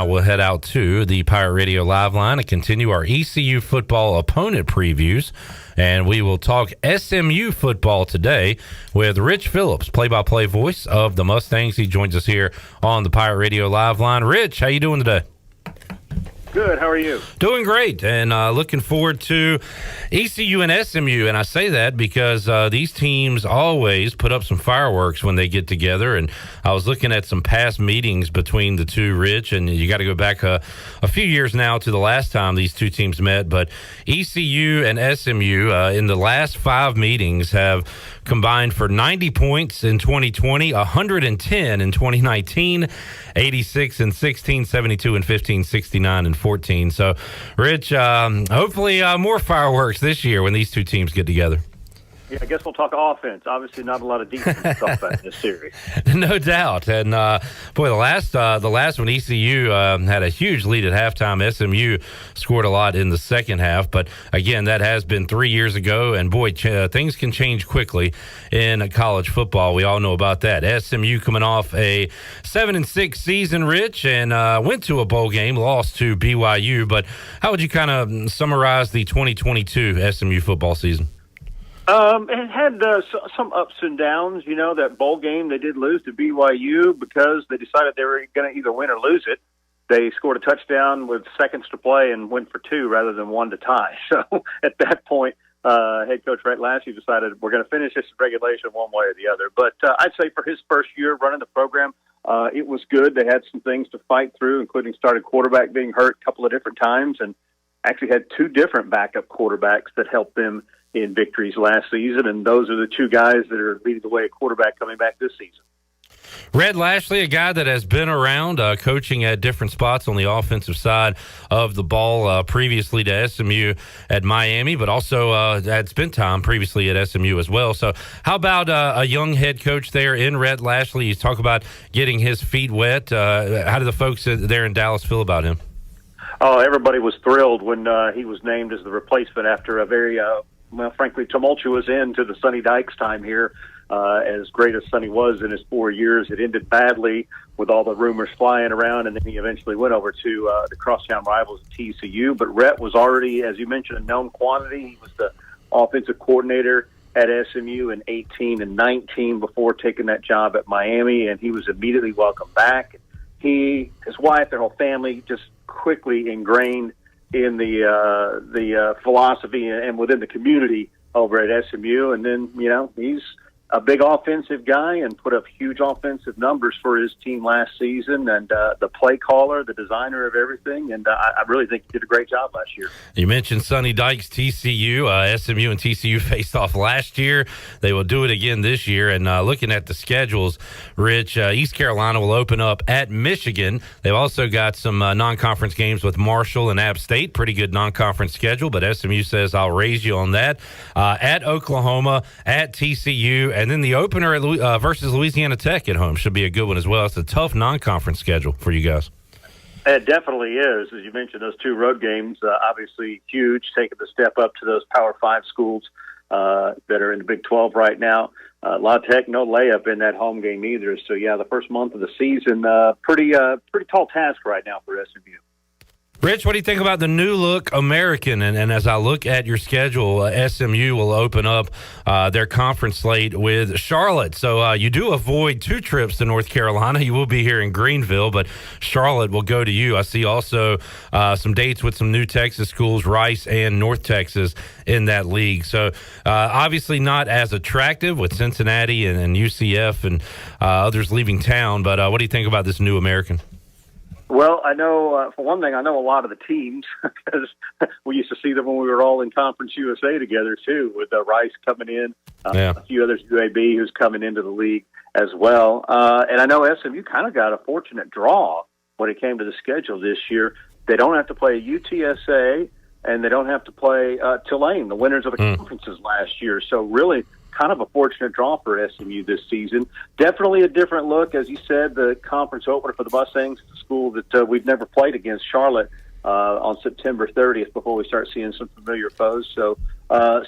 now we'll head out to the Pirate Radio Live line and continue our ECU football opponent previews. And we will talk SMU football today with Rich Phillips, play-by-play voice of the Mustangs. He joins us here on the Pirate Radio Live line. Rich, how you doing today? Good. How are you? Doing great, and looking forward to ECU and SMU. And I say that because these teams always put up some fireworks when they get together. And I was looking at some past meetings between the two, Rich, and you got to go back a few years now to the last time these two teams met. But ECU and SMU in the last 5 meetings have combined for 90 points in 2020, 110 in 2019, 86 and 16, 72 and 15, 69 and 14. So, Rich, hopefully more fireworks this year when these two teams get together. Yeah, I guess we'll talk offense. Obviously, not a lot of defense stuff in this series. No doubt. And, boy, the last one, ECU had a huge lead at halftime. SMU scored a lot in the second half. But, again, that has been 3 years ago. And, boy, things can change quickly in college football. We all know about that. SMU coming off a 7-6 season, Rich, and went to a bowl game, lost to BYU. But how would you kind of summarize the 2022 SMU football season? It had some ups and downs. You know, that bowl game, they did lose to BYU because they decided they were going to either win or lose it. They scored a touchdown with seconds to play and went for 2 rather than 1 to tie. So at that point, head coach Rhett Lashley decided we're going to finish this regulation one way or the other. But I'd say for his first year running the program, it was good. They had some things to fight through, including starting quarterback being hurt a couple of different times, and actually had 2 different backup quarterbacks that helped them in victories last season, and those are the 2 guys that are leading the way at quarterback coming back this season. Rhett Lashley, a guy that has been around coaching at different spots on the offensive side of the ball, previously to SMU at Miami, but also had spent time previously at SMU as well. So how about a young head coach there in Rhett Lashley? You talk about getting his feet wet. How do the folks there in Dallas feel about him? Oh, everybody was thrilled when he was named as the replacement after a very frankly, tumultuous end to the Sonny Dykes time here. As great as Sonny was in his 4 years, it ended badly with all the rumors flying around, and then he eventually went over to the crosstown rivals at TCU. But Rhett was already, as you mentioned, a known quantity. He was the offensive coordinator at SMU in 18 and 19 before taking that job at Miami, and he was immediately welcomed back. He, his wife, their whole family just quickly ingrained in the philosophy and within the community over at SMU. And then, you know, he's a big offensive guy and put up huge offensive numbers for his team last season, and the play caller, the designer of everything, and I really think he did a great job last year. You mentioned Sonny Dykes, TCU. SMU and TCU faced off last year. They will do it again this year, and looking at the schedules, Rich, East Carolina will open up at Michigan. They've also got some non-conference games with Marshall and App State. Pretty good non-conference schedule, but SMU says, I'll raise you on that. At Oklahoma, at TCU, and then the opener at versus Louisiana Tech at home should be a good one as well. It's a tough non-conference schedule for you guys. It definitely is. As you mentioned, those 2 road games, obviously huge, taking the step up to those Power 5 schools that are in the Big 12 right now. La Tech, no layup in that home game either. So, yeah, the first month of the season, pretty tall task right now for SMU. Rich, what do you think about the new look American? And as I look at your schedule, SMU will open up their conference slate with Charlotte. So you do avoid 2 trips to North Carolina. You will be here in Greenville, but Charlotte will go to you. I see also some dates with some new Texas schools, Rice and North Texas, in that league. So obviously not as attractive with Cincinnati and UCF and others leaving town. But what do you think about this new American? Well, I know, for one thing, I know a lot of the teams because we used to see them when we were all in Conference USA together, too, with Rice coming in, a few others, UAB, who's coming into the league as well. And I know SMU kind of got a fortunate draw when it came to the schedule this year. They don't have to play UTSA, and they don't have to play Tulane, the winners of the conferences last year. So really kind of a fortunate draw for SMU this season. Definitely a different look. As you said, the conference opener for the Mustangs, the school that we've never played against, Charlotte, on September 30th before we start seeing some familiar foes. So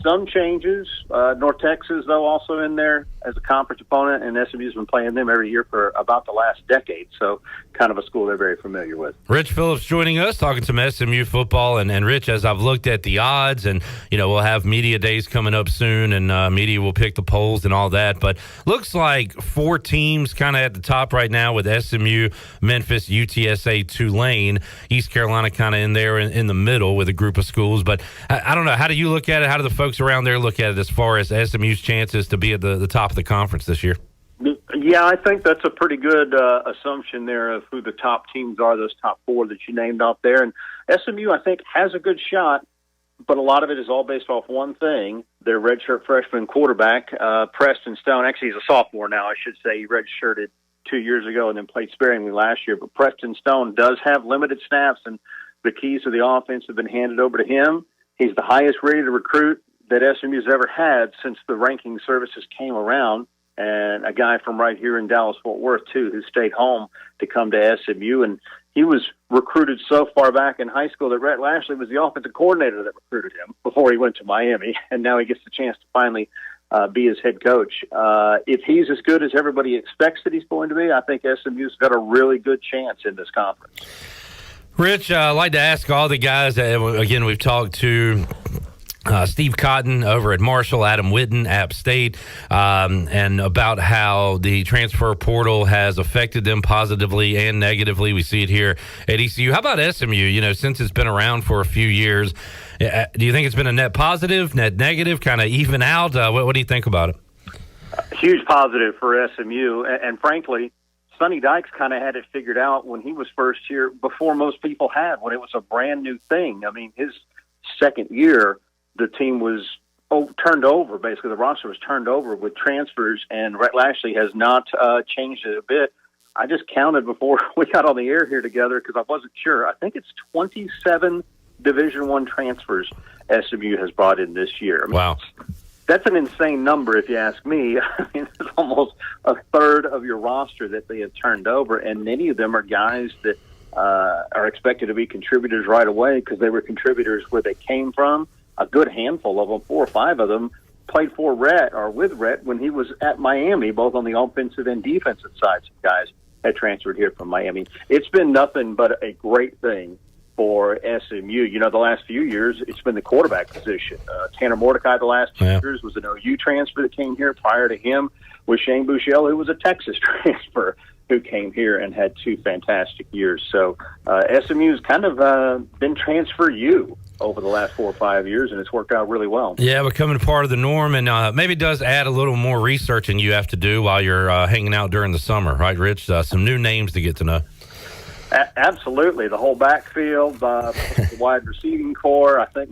Some changes. North Texas, though, also in there as a conference opponent, and SMU's been playing them every year for about the last decade. So kind of a school they're very familiar with. Rich Phillips joining us, talking some SMU football. And Rich, as I've looked at the odds, and, we'll have media days coming up soon, and media will pick the polls and all that. But looks like 4 teams kind of at the top right now with SMU, Memphis, UTSA, Tulane, East Carolina kind of in there in the middle with a group of schools. But I don't know. How do you look at it? How do the folks around there look at it as far as SMU's chances to be at the top of the conference this year? Yeah, I think that's a pretty good assumption there of who the top teams are, those top 4 that you named out there. And SMU, I think, has a good shot, but a lot of it is all based off one thing. Their redshirt freshman quarterback, Preston Stone, actually he's a sophomore now, I should say. He redshirted 2 years ago and then played sparingly last year. But Preston Stone does have limited snaps, and the keys to the offense have been handed over to him. He's the highest rated recruit that SMU's ever had since the ranking services came around, and a guy from right here in Dallas-Fort Worth, too, who stayed home to come to SMU. And he was recruited so far back in high school that Rhett Lashley was the offensive coordinator that recruited him before he went to Miami, and now he gets the chance to finally be his head coach. If he's as good as everybody expects that he's going to be, I think SMU's got a really good chance in this conference. Rich, I'd like to ask all the guys, again, we've talked to Steve Cotton over at Marshall, Adam Witten, App State, and about how the transfer portal has affected them positively and negatively. We see it here at ECU. How about SMU? Since it's been around for a few years, do you think it's been a net positive, net negative, kind of even out? What do you think about it? Huge positive for SMU, and frankly, Sonny Dykes kind of had it figured out when he was first here before most people had, when it was a brand new thing. I mean, his second year, the team was turned over. Basically, the roster was turned over with transfers, and Rhett Lashley has not changed it a bit. I just counted before we got on the air here together because I wasn't sure. I think it's 27 Division I transfers SMU has brought in this year. Wow. That's an insane number, if you ask me. I mean, it's almost a third of your roster that they have turned over, and many of them are guys that are expected to be contributors right away because they were contributors where they came from. A good handful of them, 4 or 5 of them, played for Rhett or with Rhett when he was at Miami, both on the offensive and defensive sides. Guys had transferred here from Miami. It's been nothing but a great thing for SMU. The last few years, it's been the quarterback position. Tanner Mordecai the last 2 years was an OU transfer that came here. Prior to him was Shane Buechele, who was a Texas transfer who came here and had 2 fantastic years. So SMU's kind of been transfer U over the last 4 or 5 years, and it's worked out really well. Yeah, becoming part of the norm, and maybe it does add a little more researching you have to do while you're hanging out during the summer, right, Rich? Some new names to get to know. Absolutely. The whole backfield, the wide receiving core, I think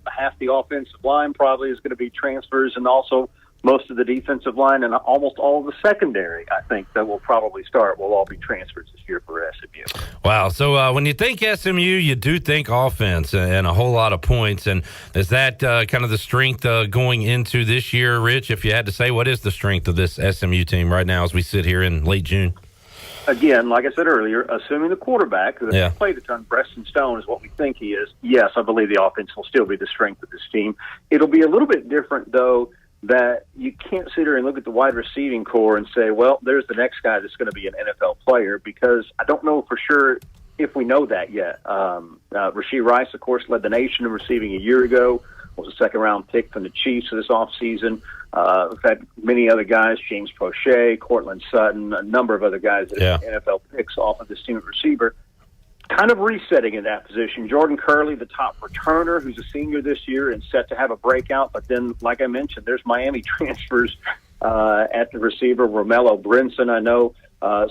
half the offensive line probably is going to be transfers, and also most of the defensive line and almost all of the secondary, I think, that will probably start will all be transfers this year for SMU. Wow. So when you think SMU, you do think offense and a whole lot of points. And is that kind of the strength going into this year, Rich? If you had to say, what is the strength of this SMU team right now as we sit here in late June? Again, like I said earlier, assuming the quarterback that played a ton, Preston Stone, is what we think he is, yes, I believe the offense will still be the strength of this team. It'll be a little bit different, though, that you can't sit here and look at the wide receiving core and say, well, there's the next guy that's going to be an NFL player, because I don't know for sure if we know that yet. Rashee Rice, of course, led the nation in receiving a year ago, was a second-round pick from the Chiefs this offseason. We've had many other guys, James Prochet, Cortland Sutton, a number of other guys that have NFL picks off of this team at receiver. Kind of resetting in that position. Jordan Curley, the top returner, who's a senior this year and set to have a breakout. But then, like I mentioned, there's Miami transfers at the receiver. Romello Brinson, I know,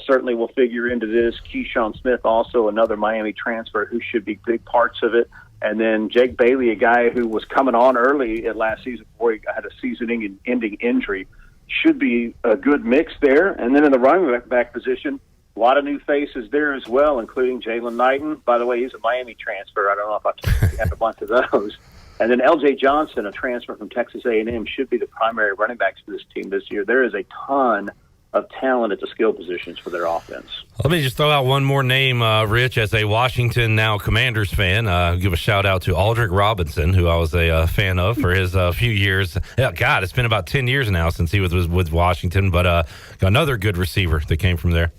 certainly will figure into this. Keyshawn Smith, also another Miami transfer who should be big parts of it. And then Jake Bailey, a guy who was coming on early at last season before he had a season-ending injury, should be a good mix there. And then in the running back position, a lot of new faces there as well, including Jalen Knighton. By the way, he's a Miami transfer. I don't know if I have a bunch of those. And then L.J. Johnson, a transfer from Texas A&M, should be the primary running backs for this team this year. There is a ton of talent at the skill positions for their offense. Let me just throw out one more name, Rich, as a Washington now Commanders fan. Give a shout out to Aldrick Robinson, who I was a fan of for his few years. Yeah, God, it's been about 10 years now since he was with Washington, but another good receiver that came from there.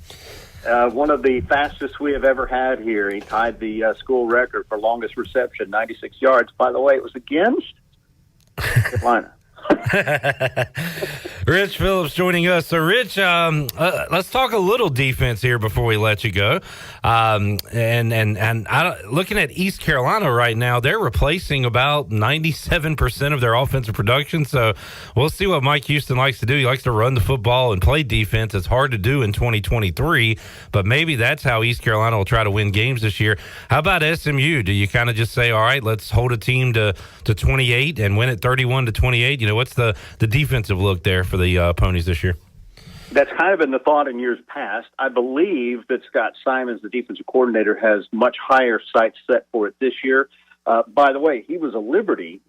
One of the fastest we have ever had here. He tied the school record for longest reception, 96 yards. By the way, it was against Carolina. Rich Phillips joining us. So, Rich, let's talk a little defense here before we let you go. And looking at East Carolina right now, they're replacing about 97% of their offensive production. So we'll see what Mike Houston likes to do. He likes to run the football and play defense. It's hard to do in 2023, but maybe that's how East Carolina will try to win games this year. How about SMU? Do you kind of just say, all right, let's hold a team to 28 and win it 31-28? You know, what's the defensive look there for the Ponies this year? That's kind of been the thought in years past. I believe that Scott Simons, the defensive coordinator, has much higher sights set for it this year. By the way, he was the Liberty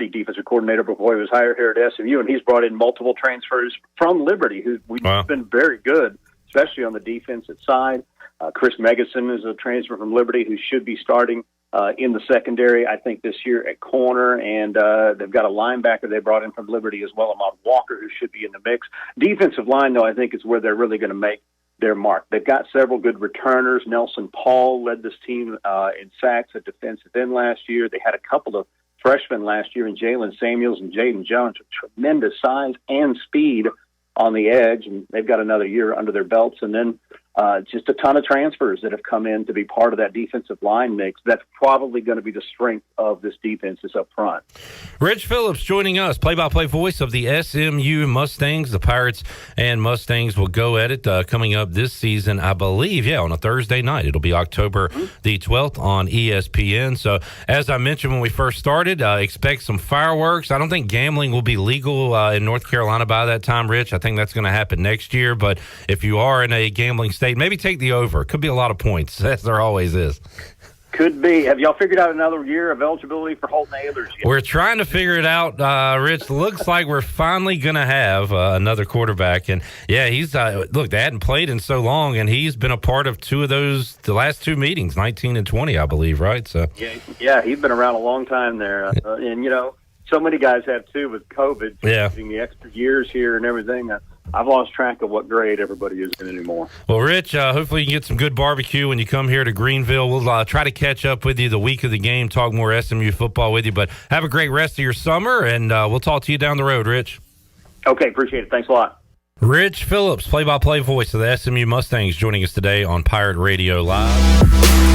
defensive coordinator before he was hired here at SMU, and he's brought in multiple transfers from Liberty, who've been very good, especially on the defensive side. Chris Megason is a transfer from Liberty who should be starting in the secondary, I think, this year at corner, and they've got a linebacker they brought in from Liberty as well, Ahmad Walker, who should be in the mix. Defensive line, though, I think is where they're really going to make their mark. They've got several good returners. Nelson Paul led this team in sacks at defensive end last year. They had a couple of freshmen last year in Jalen Samuels and Jaden Jones with tremendous size and speed on the edge, and they've got another year under their belts. And then just a ton of transfers that have come in to be part of that defensive line mix. That's probably going to be the strength of this defense is up front. Rich Phillips joining us, play-by-play voice of the SMU Mustangs. The Pirates and Mustangs will go at it coming up this season, I believe, on a Thursday night. It'll be October the 12th on ESPN. So, as I mentioned when we first started, expect some fireworks. I don't think gambling will be legal in North Carolina by that time, Rich. I think that's going to happen next year. But if you are in a gambling state, maybe take the over. Could be a lot of points, as there always is. Could be. Have y'all figured out another year of eligibility for Holton Ahlers yet? We're trying to figure it out, Rich. Looks like we're finally going to have another quarterback. And, he's look, they hadn't played in so long, and he's been a part of the last two meetings, 19 and 20, I believe, right? So Yeah, he's been around a long time there. And, so many guys have, too, with COVID, getting the extra years here and everything. I've lost track of what grade everybody is in anymore. Well, Rich, hopefully you can get some good barbecue when you come here to Greenville. We'll try to catch up with you the week of the game, talk more SMU football with you. But have a great rest of your summer, and we'll talk to you down the road, Rich. Okay, appreciate it. Thanks a lot. Rich Phillips, play-by-play voice of the SMU Mustangs, joining us today on Pirate Radio Live.